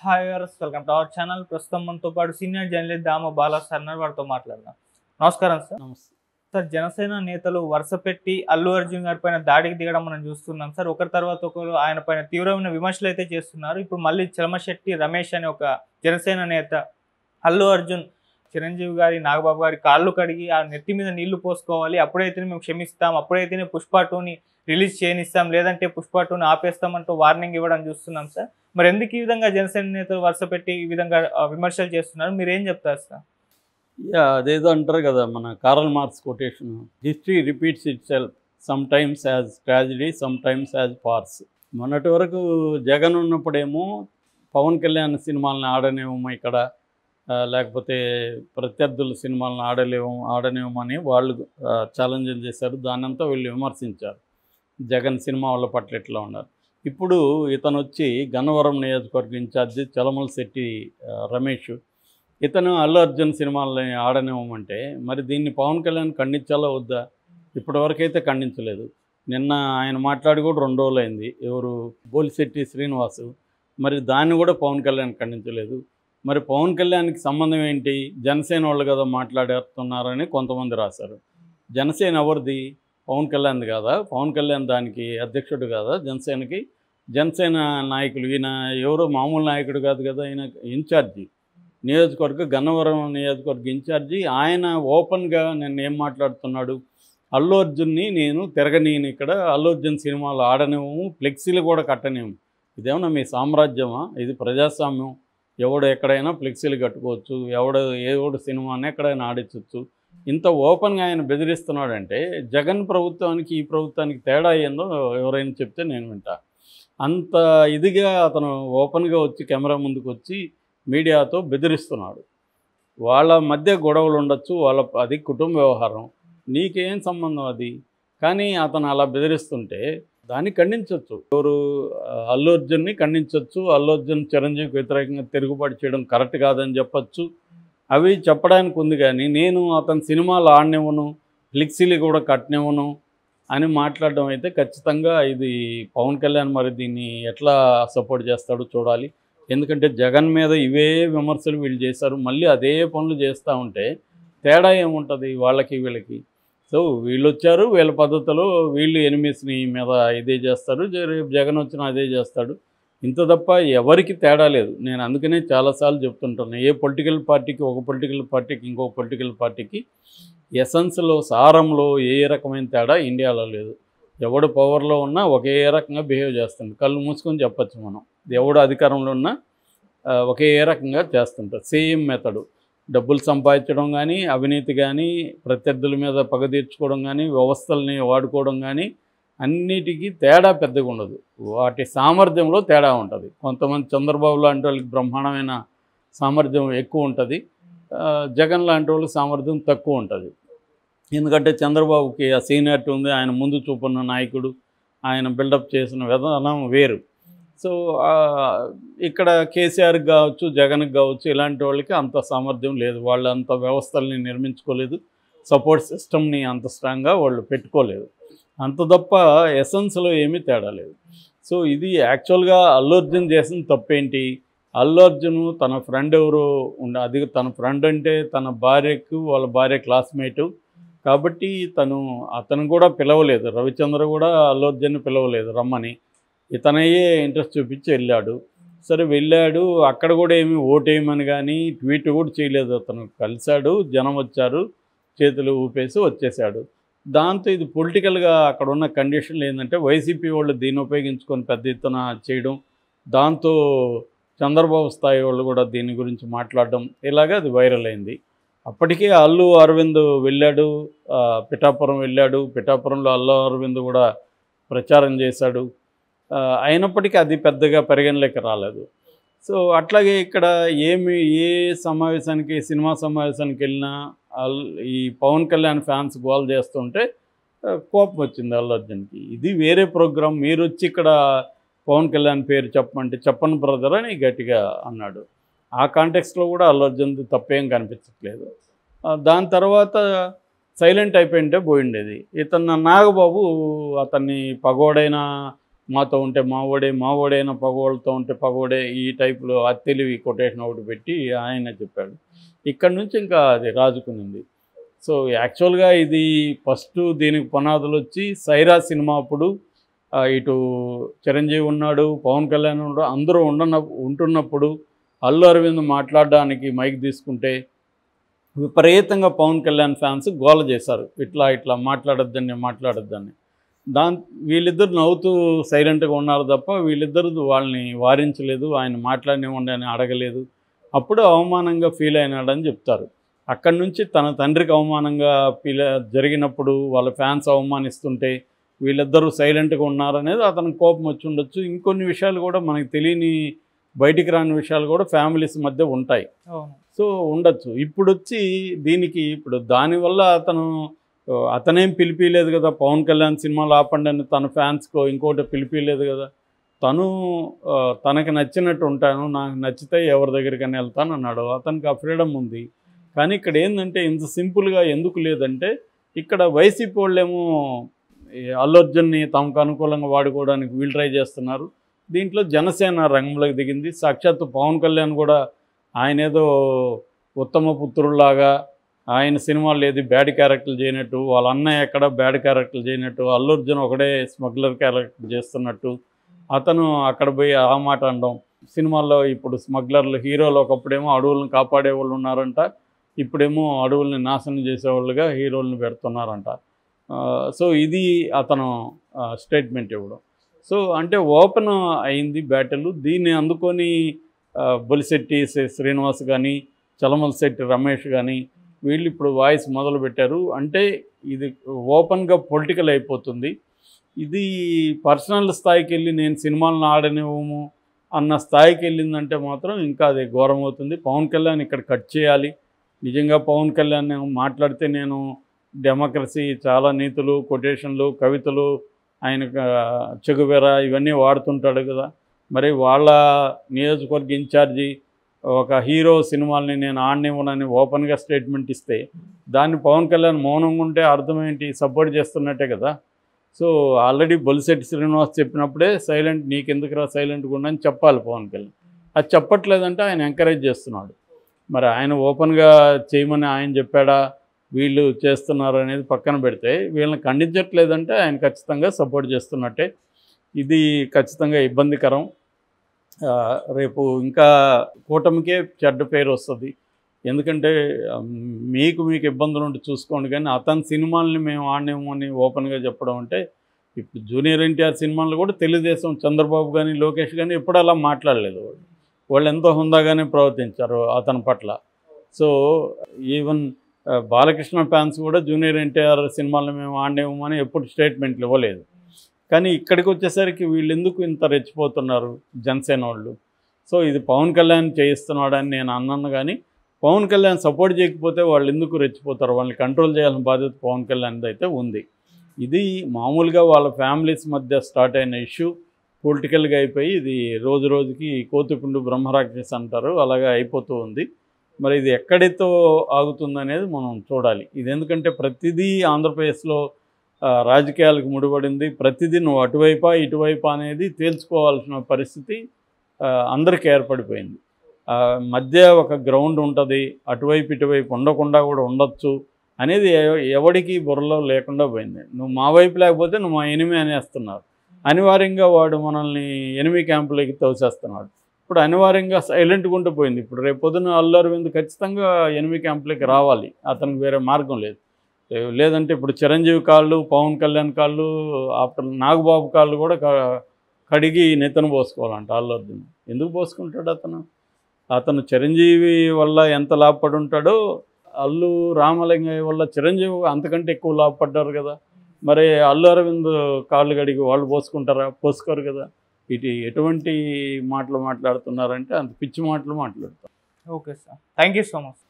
Hi viewers, welcome to our channel. ప్రస్తుతం మనతో పాటు సీనియర్ జర్నలిస్ట్ దామ బాలా సార్ ఉన్నారు. వారితో మాట్లాడదాం. నమస్కారం సార్. నమస్తే. సార్, జనసేన నేతలు వరుస పెట్టి అల్లు అర్జున్ గారి పైన దాడికి దిగడం మనం చూస్తున్నాం సార్. ఒకరి తర్వాత ఒకరు ఆయన పైన తీవ్రమైన విమర్శలు అయితే చేస్తున్నారు. ఇప్పుడు మళ్ళీ చలమశెట్టి రమేష్ అనే ఒక జనసేన నేత అల్లు అర్జున్ చిరంజీవి గారి, నాగబాబు గారి కాళ్ళు కడిగి ఆ నెత్తి మీద నీళ్లు పోసుకోవాలి, అప్పుడైతేనే మేము క్షమిస్తాం, అప్పుడైతేనే పుష్ప 2ని రిలీజ్ చేయనిస్తాం, లేదంటే పుష్ప 2ని ఆపేస్తామంటూ వార్నింగ్ ఇవ్వడం చూస్తున్నాం సార్. మరి ఎందుకు ఈ విధంగా జనసేన నేతలు వరుస పెట్టి ఈ విధంగా విమర్శలు చేస్తున్నారు? మీరు ఏం చెప్తారు సార్? అదేదో అంటారు కదా, మన Karl marks quotation, history repeats it self, some times as tragedy, some times as farce. మొన్నటి వరకు జగన్ ఉన్నప్పుడేమో పవన్ కళ్యాణ్ సినిమాలను ఆడనేమో ఇక్కడ, లేకపోతే ప్రత్యర్థుల సినిమాలను ఆడనేమని వాళ్ళు ఛాలెంజ్లు చేశారు. దాన్నంతా వీళ్ళు విమర్శించారు, జగన్ సినిమా వాళ్ళ పట్ల ఎట్లా ఉన్నారు. ఇప్పుడు ఇతను వచ్చి గన్నవరం నియోజకవర్గ ఇన్ఛార్జి చలమలశెట్టి రమేష్, ఇతను అల్లు అర్జున్ సినిమాలని ఆడనివ్వమంటే మరి దీన్ని పవన్ కళ్యాణ్ ఖండించాలా వద్దా? ఇప్పటివరకైతే ఖండించలేదు. నిన్న ఆయన మాట్లాడి కూడా 2 రోజులు అయింది. ఎవరు, బోలిశెట్టి శ్రీనివాసు. మరి దాన్ని కూడా పవన్ కళ్యాణ్ ఖండించలేదు. మరి పవన్ కళ్యాణ్కి సంబంధం ఏంటి? జనసేన వాళ్ళు కదా మాట్లాడుతున్నారని కొంతమంది రాశారు. జనసేన ఎవరిది? పవన్ కళ్యాణ్ది కాదా? పవన్ కళ్యాణ్ దానికి అధ్యక్షుడు కాదా జనసేనకి? జనసేన నాయకులు, ఈయన ఎవరో మామూలు నాయకుడు కాదు కదా, ఈయన ఇన్ఛార్జి, గన్నవరం నియోజకవర్గ ఇన్ఛార్జి. ఆయన ఓపెన్గా నిన్న ఏం మాట్లాడుతున్నాడు? అల్లు అర్జున్ని నేను తిరగనీయను, ఇక్కడ అల్లు అర్జున్ సినిమాలు ఆడనివ్వము, ఫ్లెక్సీలు కూడా కట్టనివ్వము. ఇదేమన్నా మీ సామ్రాజ్యమా? ఇది ప్రజాస్వామ్యం. ఎవడు ఎక్కడైనా ఫ్లెక్సీలు కట్టుకోవచ్చు, ఎవడు సినిమాని ఎక్కడైనా ఆడించవచ్చు. ఇంత ఓపెన్గా ఆయన బెదిరిస్తున్నాడంటే జగన్ ప్రభుత్వానికి ఈ ప్రభుత్వానికి తేడా ఏందో ఎవరైనా చెప్తే నేను వింటా. అంత ఇదిగా అతను ఓపెన్గా వచ్చి కెమెరా ముందుకు వచ్చి మీడియాతో బెదిరిస్తున్నాడు. వాళ్ళ మధ్య గొడవలు ఉండొచ్చు, అది కుటుంబ వ్యవహారం, నీకేం సంబంధం అది? కానీ అతను అలా బెదిరిస్తుంటే దాన్ని ఖండించవచ్చు. ఎవరు? అల్లు అర్జున్ని ఖండించవచ్చు. అల్లు అర్జున్ చిరంజీవికి వ్యతిరేకంగా తిరుగుబాటు చేయడం కరెక్ట్ కాదని చెప్పచ్చు. అవి చెప్పడానికి ఉంది. కానీ నేను అతని సినిమాలు ఆడనివ్వను, ఫ్లెక్సీలు కూడా కట్టనివ్వను అని మాట్లాడడం అయితే ఖచ్చితంగా ఇది పవన్ కళ్యాణ్ మరి దీన్ని ఎట్లా సపోర్ట్ చేస్తాడో చూడాలి. ఎందుకంటే జగన్ మీద ఇవే విమర్శలు వీళ్ళు చేశారు, మళ్ళీ అదే పనులు చేస్తూ ఉంటే తేడా ఏముంటుంది వాళ్ళకి వీళ్ళకి? సో వీళ్ళు వచ్చారు, వీళ్ళ పద్ధతిలో వీళ్ళు ఎనిమిస్ని మీద ఇదే చేస్తారు, రేపు జగన్ వచ్చినా అదే చేస్తాడు. ఇంత తప్ప ఎవరికి తేడా లేదు. నేను అందుకనే చాలాసార్లు చెప్తుంటాను, ఏ పొలిటికల్ పార్టీకి ఒక పొలిటికల్ పార్టీకి ఇంకొక పొలిటికల్ పార్టీకి ఎసెన్స్లో, సారంలో ఏ రకమైన తేడా ఇండియాలో లేదు. ఎవడు పవర్లో ఉన్నా ఒకే రకంగా బిహేవ్ చేస్తుంది. కళ్ళు మూసుకొని చెప్పచ్చు మనం. ఎవడు అధికారంలో ఉన్నా ఒకే రకంగా చేస్తుంటారు. Same method. డబ్బులు సంపాదించడం కానీ, అవినీతి కానీ, ప్రత్యర్థుల మీద పగ తీర్చుకోవడం కానీ, వ్యవస్థల్ని వాడుకోవడం కానీ, అన్నిటికీ తేడా పెద్దగా ఉండదు. వాటి సామర్థ్యంలో తేడా ఉంటుంది. కొంతమంది చంద్రబాబు లాంటి వాళ్ళకి బ్రహ్మాండమైన సామర్థ్యం ఎక్కువ ఉంటుంది, జగన్ లాంటి వాళ్ళకి సామర్థ్యం తక్కువ ఉంటుంది. ఎందుకంటే చంద్రబాబుకి ఆ సీనియారిటీ ఉంది, ఆయన ముందు చూపున్న నాయకుడు, ఆయన బిల్డప్ చేసిన విధానం వేరు. సో ఇక్కడ కేసీఆర్కి కావచ్చు, జగన్కి కావచ్చు, ఇలాంటి వాళ్ళకి అంత సామర్థ్యం లేదు. వాళ్ళు అంత వ్యవస్థల్ని నిర్మించుకోలేదు, సపోర్ట్ సిస్టమ్ని అంత స్ట్రాంగ్గా వాళ్ళు పెట్టుకోలేదు. అంత తప్ప ఎసెన్స్లో ఏమీ తేడా లేదు. సో ఇది యాక్చువల్గా అల్లు అర్జున్ చేసిన తప్పేంటి? అల్లు అర్జున్ తన ఫ్రెండ్ ఎవరో అది తన ఫ్రెండ్ అంటే తన భార్యకు, వాళ్ళ భార్య క్లాస్మేటు కాబట్టి అతను కూడా పిలవలేదు. రవిచంద్ర కూడా అల్లు అర్జున్ని పిలవలేదు రమ్మని. ఇతనయ్యే ఇంట్రెస్ట్ చూపించి వెళ్ళాడు. సరే వెళ్ళాడు, అక్కడ కూడా ఏమి ఓటేయమని కానీ ట్వీట్ కూడా చేయలేదు. అతను కలిశాడు, జనం వచ్చారు, చేతులు ఊపేసి వచ్చేసాడు. దాంతో ఇది పొలిటికల్గా అక్కడ ఉన్న కండిషన్లు ఏంటంటే వైసీపీ వాళ్ళు దీన్ని ఉపయోగించుకొని పెద్ద ఎత్తున చేయడం, దాంతో చంద్రబాబు స్థాయి వాళ్ళు కూడా దీని గురించి మాట్లాడడం, ఇలాగా అది వైరల్ అయింది. అప్పటికే అల్లు అరవింద్ వెళ్ళాడు, పిఠాపురం వెళ్ళాడు. పిఠాపురంలో అల్లు అరవింద్ కూడా ప్రచారం చేశాడు. అయినప్పటికీ అది పెద్దగా పరిగణలోకి రాలేదు. సో అట్లాగే ఇక్కడ ఏ సమావేశానికి, సినిమా సమావేశానికి వెళ్ళినా ఈ పవన్ కళ్యాణ్ ఫ్యాన్స్ గోల్ చేస్తుంటే కోపం వచ్చింది అల్లు అర్జున్కి. ఇది వేరే ప్రోగ్రాం, మీరు వచ్చి ఇక్కడ పవన్ కళ్యాణ్ పేరు చెప్పమంటే చెప్పను బ్రదర్ అని గట్టిగా అన్నాడు. ఆ కాంటెక్స్ట్లో కూడా అల్లు అర్జున్ది తప్పేం కనిపించట్లేదు. దాని తర్వాత సైలెంట్ అయిపోయింటే పోయిండేది. ఇతను నాగబాబు అతన్ని పగోడైన మాతో ఉంటే మావోడే, మావోడైన పగోళ్ళతో ఉంటే పగోడే, ఈ టైప్లో అత్తెలివి కొటేషన్ ఒకటి పెట్టి ఆయన చెప్పాడు. ఇక్కడ నుంచి ఇంకా అది రాజుకునింది. సో యాక్చువల్గా ఇది ఫస్ట్ దీనికి పునాదులు వచ్చి సైరా సినిమా అప్పుడు ఇటు చిరంజీవి ఉన్నాడు, పవన్ కళ్యాణ్ ఉన్నాడు, అందరూ ఉంటున్నప్పుడు అల్లు అరవింద్ మాట్లాడడానికి మైక్ తీసుకుంటే విపరీతంగా పవన్ కళ్యాణ్ ఫ్యాన్స్ గోల చేశారు, ఇట్లా మాట్లాడొద్దని. వీళ్ళిద్దరు నవ్వుతూ సైలెంట్గా ఉన్నారు తప్ప వీళ్ళిద్దరు వాళ్ళని వారించలేదు, ఆయన మాట్లాడినివ్వండి అని అడగలేదు. అప్పుడు అవమానంగా ఫీల్ అయినాడని చెప్తారు. అక్కడి నుంచి తన తండ్రికి అవమానంగా జరిగినప్పుడు వాళ్ళ ఫ్యాన్స్ అవమానిస్తుంటే వీళ్ళిద్దరూ సైలెంట్గా ఉన్నారనేది అతనికి కోపం వచ్చి ఉండొచ్చు. ఇంకొన్ని విషయాలు కూడా మనకు తెలియని, బయటికి రాని విషయాలు కూడా ఫ్యామిలీస్ మధ్య ఉంటాయి. సో ఉండొచ్చు. ఇప్పుడు వచ్చి దీనికి దానివల్ల అతనేం పిలిపిలేదు కదా, పవన్ కళ్యాణ్ సినిమాలు ఆపండి అని తన ఫ్యాన్స్కో ఇంకోటి పిలిపిలేదు కదా. తనకి నచ్చినట్టు ఉంటాను, నాకు నచ్చితే ఎవరి దగ్గరికైనా వెళ్తాను అన్నాడు. అతనికి ఆ ఫ్రీడమ్ ఉంది. కానీ ఇక్కడ ఏంటంటే ఇంత సింపుల్గా ఎందుకు లేదంటే, ఇక్కడ వైసీపీ వాళ్ళేమో అల్లు అర్జున్ని తమకు అనుకూలంగా వాడుకోవడానికి వీళ్ళు ట్రై చేస్తున్నారు. దీంట్లో జనసేన రంగంలోకి దిగింది. సాక్షాత్తు పవన్ కళ్యాణ్ కూడా ఆయన ఏదో ఉత్తమ పుత్రుల్లాగా ఆయన సినిమాలు ఏది బ్యాడ్ క్యారెక్టర్లు చేయనట్టు, వాళ్ళ అన్నయ్య ఎక్కడ బ్యాడ్ క్యారెక్టర్లు చేయనట్టు, అల్లు అర్జున్ ఒకడే స్మగ్లర్ క్యారెక్టర్ చేస్తున్నట్టు అతను అక్కడ పోయి ఆ మాట అనడం. సినిమాల్లో ఇప్పుడు స్మగ్లర్లు, హీరోలు ఒకప్పుడేమో అడవులను కాపాడే వాళ్ళు ఉన్నారంట, ఇప్పుడేమో అడవుల్ని నాశనం చేసేవాళ్ళుగా హీరోలను పెడుతున్నారంట. సో ఇది అతను స్టేట్మెంట్ ఇవ్వడం. సో అంటే ఓపెన్ అయింది బ్యాటిల్. దీన్ని అందుకొని బొలిశెట్టి శ్రీనివాస్ కానీ, చలమలశెట్టి రమేష్ కానీ వీళ్ళు ఇప్పుడు వాయిస్ మొదలుపెట్టారు. అంటే ఇది ఓపెన్గా పొలిటికల్ అయిపోతుంది. ఇది పర్సనల్ స్థాయికి వెళ్ళి నేను సినిమాలను ఆడనివ్వము అన్న స్థాయికి వెళ్ళిందంటే మాత్రం ఇంకా అది ఘోరం అవుతుంది. పవన్ కళ్యాణ్ ఇక్కడ కట్ చేయాలి. నిజంగా పవన్ కళ్యాణ్ మాట్లాడితే నేను డెమోక్రసీ, చాలా నీతులు, కొటేషన్లు, కవితలు, ఆయన చెగువెరా ఇవన్నీ వాడుతుంటాడు కదా. మరి వాళ్ళ నియోజకవర్గ ఇన్ఛార్జి ఒక హీరో సినిమాల్ని నేను ఆడనివ్వనని ఓపెన్గా స్టేట్మెంట్ ఇస్తే దాన్ని పవన్ కళ్యాణ్ మౌనంగా ఉంటే అర్థం ఏంటి? సపోర్ట్ చేస్తున్నట్టే కదా. సో ఆల్రెడీ బొలిశెట్టి శ్రీనివాస్ చెప్పినప్పుడే నీకెందుకురా సైలెంట్గా ఉండని చెప్పాలి పవన్ కళ్యాణ్. అది చెప్పట్లేదంటే ఆయన ఎంకరేజ్ చేస్తున్నాడు. మరి ఆయన ఓపెన్గా చేయమని ఆయన చెప్పాడా, వీళ్ళు చేస్తున్నారు అనేది పక్కన పెడితే వీళ్ళని ఖండించట్లేదంటే ఆయన ఖచ్చితంగా సపోర్ట్ చేస్తున్నట్టే. ఇది ఖచ్చితంగా ఇబ్బందికరం. రేపు ఇంకా కూటమికే చెడ్డ పేరు వస్తుంది. ఎందుకంటే మీకు ఇబ్బందులు ఉంటే చూసుకోండి, కానీ అతని సినిమాల్ని మేము ఆడనేమో అని ఓపెన్గా చెప్పడం అంటే, ఇప్పుడు జూనియర్ ఎన్టీఆర్ సినిమాలు కూడా తెలుగుదేశం చంద్రబాబు కానీ లోకేష్ కానీ ఎప్పుడు అలా మాట్లాడలేదు. వాళ్ళు ఎంతో హుందాగానే ప్రవర్తించారు అతని పట్ల. సో ఈవెన్ బాలకృష్ణ ఫ్యాన్స్ కూడా జూనియర్ ఎన్టీఆర్ సినిమాలను మేము ఆడనేమో అని ఎప్పుడు స్టేట్మెంట్లు ఇవ్వలేదు. కానీ ఇక్కడికి వచ్చేసరికి వీళ్ళు ఎందుకు ఇంత రెచ్చిపోతున్నారు జనసేన వాళ్ళు? సో ఇది పవన్ కళ్యాణ్ చేయిస్తున్నాడని నేను అన్నాను, కానీ పవన్ కళ్యాణ్ సపోర్ట్ చేయకపోతే వాళ్ళు ఎందుకు రెచ్చిపోతారు? వాళ్ళని కంట్రోల్ చేయాల్సిన బాధ్యత పవన్ కళ్యాణ్ది అయితే ఉంది. ఇది మామూలుగా వాళ్ళ ఫ్యామిలీస్ మధ్య స్టార్ట్ అయిన ఇష్యూ పొలిటికల్గా అయిపోయి ఇది రోజు రోజుకి కోతిపుండు బ్రహ్మరాక్షస్ అంటారు, అలాగే అయిపోతూ ఉంది. మరి ఇది ఎక్కడితో ఆగుతుందనేది మనం చూడాలి. ఇది ఎందుకంటే ప్రతిదీ ఆంధ్రప్రదేశ్లో రాజకీయాలకు ముడిపడింది. ప్రతిదీ నువ్వు అటువైపా ఇటువైపా అనేది తేల్చుకోవాల్సిన పరిస్థితి అందరికీ ఏర్పడిపోయింది. మధ్య ఒక గ్రౌండ్ ఉంటుంది, అటువైపు ఇటువైపు ఉండకుండా కూడా ఉండొచ్చు అనేది ఎవడికి బుర్రలో లేకుండా పోయింది. నువ్వు మా వైపు లేకపోతే నువ్వు మా ఎనిమి అనేస్తున్నారు. అనివార్యంగా వాడు మనల్ని ఎనిమి క్యాంపులోకి తోసేస్తున్నాడు. ఇప్పుడు అనివార్యంగా సైలెంట్గా ఉంటూ పోయింది. ఇప్పుడు రేపు పొద్దున అల్లు అరవింద్ ఖచ్చితంగా ఎనిమి క్యాంపులోకి రావాలి, అతనికి వేరే మార్గం లేదు. లేదంటే ఇప్పుడు చిరంజీవి కాళ్ళు, పవన్ కళ్యాణ్ కాళ్ళు, ఆఫ్టర్ నాగబాబు కాళ్ళు కూడా కడిగి నెత్తను పోసుకోవాలంట అల్లు అర్జున్. ఎందుకు పోసుకుంటాడు? అతను చిరంజీవి వల్ల ఎంత లాభపడి ఉంటాడో అల్లు రామలింగయ్య వల్ల చిరంజీవి అంతకంటే ఎక్కువ లాభపడ్డారు కదా. మరి అల్లు అరవింద్ కాళ్ళు కడిగి వాళ్ళు పోసుకుంటారా? పోసుకోరు కదా. ఎటువంటి మాటలు మాట్లాడుతున్నారంటే అంత పిచ్చి మాటలు మాట్లాడతారు. Okay sir, thank you so much.